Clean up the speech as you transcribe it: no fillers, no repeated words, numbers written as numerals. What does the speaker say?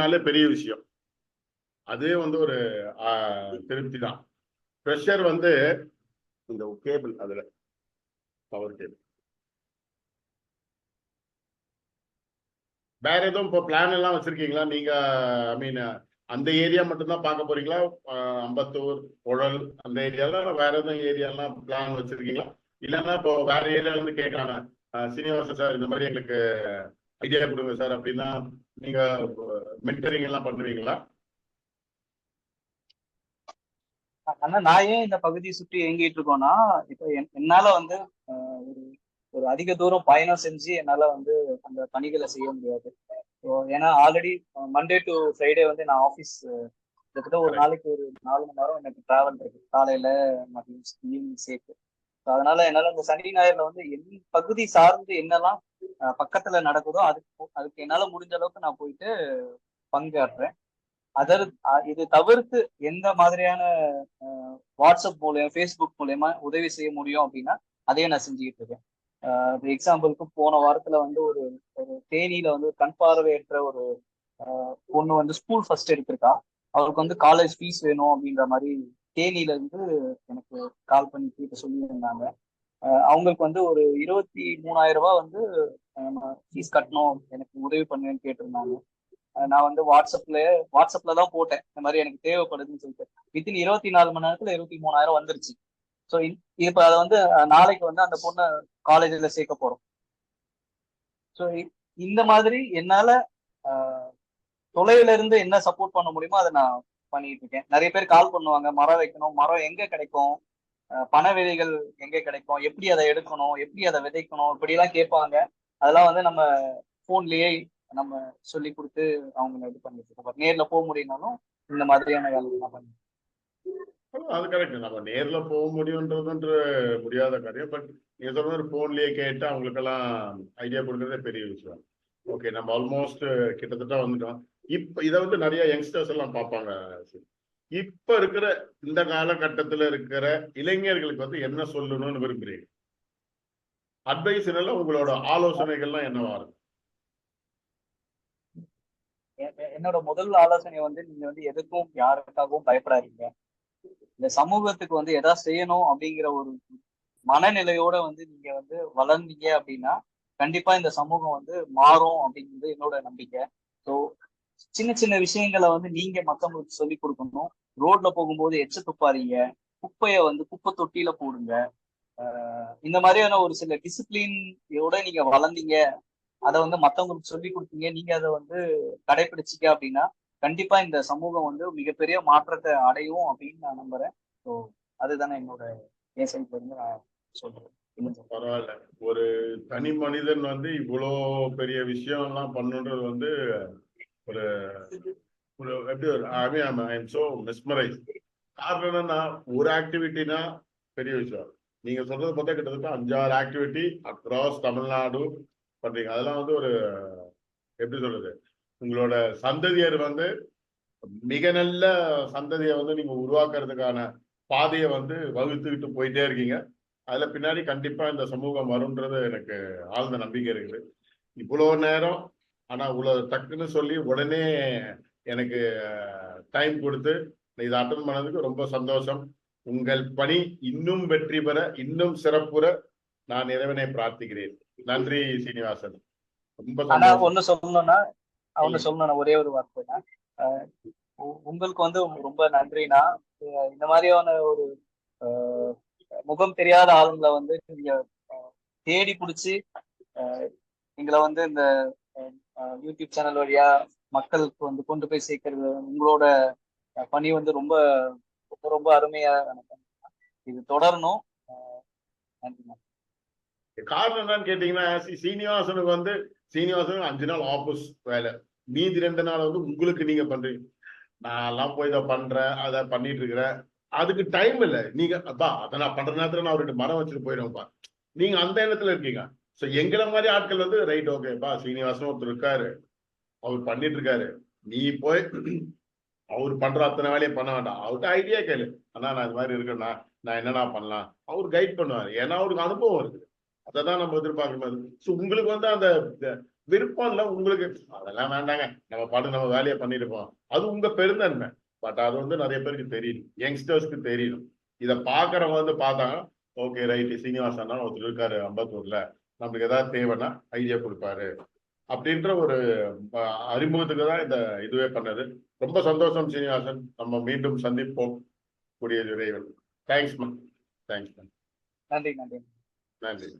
நாளே பெரிய விஷயம். அதே வந்து ஒரு திருப்தி தான். ப்ரெஷர் வந்து இந்த கேபிள், அதுல பவர் கேபிள். வேற எதுவும் இப்போ பிளான் எல்லாம் வச்சிருக்கீங்களா நீங்க? ஐ மீன் அந்த ஏரியா மட்டும்தான் பார்க்க போறீங்களா? அம்பத்தூர், புழல் அந்த ஏரியால வேற எதுவும் ஏரியாலாம் பிளான் வச்சிருக்கீங்களா? இல்லைன்னா இப்போ வேற ஏரியால இருந்து கேட்கறாங்க, சீனிவாசன் சார் இந்த மாதிரி எங்களுக்கு ஐடியா கொடுங்க சார் அப்படின்னா நீங்க மென்டரிங் எல்லாம் பண்ணுவீங்களா? ஆனா நான் ஏன் இந்த பகுதியை சுற்றி இயங்கிட்டு இருக்கோம்னா, இப்போ என்னால வந்து ஒரு ஒரு அதிக தூரம் பயணம் செஞ்சு என்னால வந்து அந்த பணிகளை செய்ய முடியாது. ஸோ ஏன்னா ஆல்ரெடி மண்டே டு ஃப்ரைடே வந்து நான் ஆஃபீஸ் கிட்டத்தட்ட ஒரு நாளைக்கு ஒரு 4 மணி நேரம் எனக்கு டிராவல் இருக்கு, காலையில மதியம் ஈவினிங் சேர்த்து. ஸோ அதனால என்னால இந்த சனி ஞாயிறுல வந்து என் பகுதி சார்ந்து என்னெல்லாம் பக்கத்துல நடக்குதோ அதுக்கு என்னால முடிஞ்ச அளவுக்கு நான் போயிட்டு பங்காற்றுறேன். இது தவிர்த்து எந்த மாதிரியான வாட்ஸ்அப் மூலியம் ஃபேஸ்புக் மூலயமா உதவி செய்ய முடியும் அப்படின்னா அதையே நான் செஞ்சுக்கிட்டு இருக்கேன். எக்ஸாம்பிளுக்கு போன வாரத்துல வந்து ஒரு ஒரு தேனியில வந்து கண் பார்வையற்ற ஒரு பொண்ணு வந்து ஸ்கூல் ஃபர்ஸ்ட் எடுத்திருக்கா. அவருக்கு வந்து காலேஜ் ஃபீஸ் வேணும் அப்படின்ற மாதிரி தேனியில இருந்து எனக்கு கால் பண்ணி கேட்டு சொல்லியிருந்தாங்க. அவங்களுக்கு வந்து ஒரு 23,000 ரூபாய் வந்து ஃபீஸ் கட்டணும், எனக்கு உதவி பண்ணுவேன்னு கேட்டிருந்தாங்க. நான் வந்து வாட்ஸ்அப்ல தான் போட்டேன், இந்த மாதிரி எனக்கு தேவைப்படுதுன்னு சொல்லிட்டு. வித்தின் 24 மணி நேரத்துல 23,000 வந்துருச்சு. ஸோ இப்ப அதை வந்து நாளைக்கு வந்து அந்த பொண்ணை காலேஜ்ல சேர்க்க போறோம். ஸோ இந்த மாதிரி என்னால தொலைவுல இருந்து என்ன சப்போர்ட் பண்ண முடியுமோ அதை நான் பண்ணிட்டு இருக்கேன். நிறைய பேர் கால் பண்ணுவாங்க, மரம் வைக்கணும், மரம் எங்க கிடைக்கும், பண விதைகள் எங்க கிடைக்கும், எப்படி அதை எடுக்கணும், எப்படி அதை விதைக்கணும், இப்படி எல்லாம் கேட்பாங்க. அதெல்லாம் வந்து நம்ம போன்லயே நம்ம சொல்லி கொடுத்து அவங்க இது பண்ணிட்டு இருக்கோம். நேர்ல போக முடியும்னாலும் இந்த மாதிரியான வேலைகள்லாம் பண்ணி. அது கரெக்ட். நம்ம நேர்ல போக முடியும்ன்றது முடியாத காரியம். பட் நீங்க சொல்ற போன்லயே கேட்டு அவங்களுக்கெல்லாம் ஐடியா கொடுக்கறதே பெரிய விஷயம். ஓகே, நம்ம ஆல்மோஸ்ட் கிட்டத்தட்ட வந்துட்டோம். இப்ப இதை வந்து நிறைய யங்ஸ்டர்ஸ் எல்லாம் பார்ப்பாங்க. இப்ப இருக்கிற இந்த காலகட்டத்துல இருக்கிற இளைஞர்களுக்கு வந்து என்ன சொல்லணும்னு விரும்புறீங்க? அட்வைஸ் எல்லாம் உங்களோட ஆலோசனைகள்லாம் என்னவா இருக்கும்? என்னோட முதல் ஆலோசனை வந்து நீங்க வந்து எதுக்கும் யாருக்காகவும் பயப்படாதீங்க. இந்த சமூகத்துக்கு வந்து எதாவது செய்யணும் அப்படிங்கிற ஒரு மனநிலையோட வந்து நீங்க வந்து வளர்ந்தீங்க அப்படின்னா கண்டிப்பா இந்த சமூகம் வந்து மாறும் அப்படிங்கிறது என்னோட நம்பிக்கை. ஸோ சின்ன சின்ன விஷயங்களை வந்து நீங்க மற்றவங்களுக்கு சொல்லி கொடுக்கணும். ரோட்ல போகும்போது எச்ச துப்பாதீங்க, குப்பையை வந்து குப்பை தொட்டியில போடுங்க. இந்த மாதிரியான ஒரு சில டிசிப்ளினோட நீங்க வளர்ந்தீங்க, அதை வந்து மற்றவங்களுக்கு சொல்லி கொடுத்தீங்க, நீங்க அதை வந்து கடைபிடிச்சிக்க அப்படின்னா கண்டிப்பா இந்த சமூகம் வந்து மிகப்பெரிய மாற்றத்தை அடையும் அப்படின்னு நான் நம்புறேன். ஸோ அதுதானே என்னோட பேசைக்கு வந்து நான் சொல்றேன். பரவாயில்ல, ஒரு தனி மனிதன் வந்து இவ்வளோ பெரிய விஷயம் எல்லாம் பண்ணுன்றது வந்து ஒரு எப்படி ஒரு ஐ எம் சோ மெஸ்மரைஸ். காரணம் என்னன்னா, ஒரு ஆக்டிவிட்டினா பெரிய விஷயம். நீங்க சொல்றது பார்த்தா கிட்டத்தட்ட 5-6 ஆக்டிவிட்டி அக்ராஸ் தமிழ்நாடு பண்றீங்க. அதெல்லாம் வந்து ஒரு எப்படி சொல்றது, உங்களோட சந்ததியர் வந்து மிக நல்ல சந்ததியை வந்து நீங்க உருவாக்குறதுக்கான பாதையை வந்து வகுத்துக்கிட்டு போயிட்டே இருக்கீங்க. அதுல பின்னாடி கண்டிப்பா இந்த சமூகம் வரும்ன்றது எனக்கு ஆழ்ந்த நம்பிக்கை இருக்குது. இவ்வளவு நேரம் ஆனா இவ்வளவு டக்குன்னு சொல்லி உடனே எனக்கு டைம் கொடுத்து இதை அட்டன் பண்ணதுக்கு ரொம்ப சந்தோஷம். உங்கள் பணி இன்னும் வெற்றி பெற, இன்னும் சிறப்புற நான் இறைவனை பிரார்த்திக்கிறேன். நன்றி சீனிவாசன், ரொம்ப ஆனா சந்தோஷம். ஒண்ணு சொல்லணும்னா ஒரே ஒரு வார்த்தை தான். உங்களுக்கு வந்து ரொம்ப நன்றினா, இந்த மாதிரியான ஒரு முகம் தெரியாத ஆளுங்களை வந்து நீங்க தேடி பிடிச்சி எங்களை வந்து இந்த யூடியூப் சேனல் வழியா மக்களுக்கு வந்து கொண்டு போய் சேர்க்கறது உங்களோட பணி வந்து ரொம்ப ரொம்ப ரொம்ப அருமையா நினைக்கிறேன். இது தொடரணும். நன்றி. காரணம் என்னன்னு கேட்டீங்கன்னா, சீனிவாசனுக்கு வந்து சீனிவாசனுக்கு 5 நாள் ஆபீஸ் வேலை, மீதி 2 நாள் வந்து உங்களுக்கு நீங்க பண்றீங்க. நான் எல்லாம் போய் இதை பண்றேன், அதை பண்ணிட்டு இருக்கிறேன், அதுக்கு டைம் இல்லை. நீங்க அப்பா அதை நான் பண்ற நேரத்துல நான் 2 மரம் வச்சுட்டு போயிடுவேன்ப்பா, நீங்க அந்த எண்ணத்துல இருக்கீங்க. ஸோ எங்களை மாதிரி ஆட்கள் வந்து ரைட், ஓகேப்பா சீனிவாசன் ஒருத்தர் இருக்காரு, அவர் பண்ணிட்டு இருக்காரு, நீ போய் அவர் பண்ற அத்தனை வேலையும் பண்ண வேண்டாம், அவர்கிட்ட ஐடியா கேளு, ஆனா நான் இது மாதிரி இருக்கேன்னா நான் என்னென்ன பண்ணலாம், அவர் கைட் பண்ணுவார். ஏன்னா அவருக்கு அனுபவம் இருக்கு, அதை தான் நம்ம எதிர்பார்க்கணும். ஸோ உங்களுக்கு வந்து அந்த விருப்பம் இல்ல உங்களுக்கு, அதெல்லாம் வேண்டாங்க, நம்ம பாட்டு நம்ம வேலையை பண்ணிருப்போம், அது உங்க பெருந்தன்மை. பட் அது வந்து நிறைய பேருக்கு தெரியல, யங்ஸ்டர்ஸ்க்கு தெரியணும். இதை பாக்குறவங்க வந்து பார்த்தாங்க, ஓகே ரைட், சீனிவாசன் ஒருத்தர் இருக்காரு அம்பத்தூர்ல, நம்மளுக்கு ஏதாவது தேவைன்னா ஐடியா கொடுப்பாரு அப்படின்ற ஒரு அறிமுகத்துக்கு தான் இந்த இதுவே பண்ணது. ரொம்ப சந்தோஷம் சீனிவாசன், நம்ம மீண்டும் சந்திப்போம் கூடிய விரைவில். Thanks ma'am. Thanks ma'am. நன்றி நன்றி. நன்றி.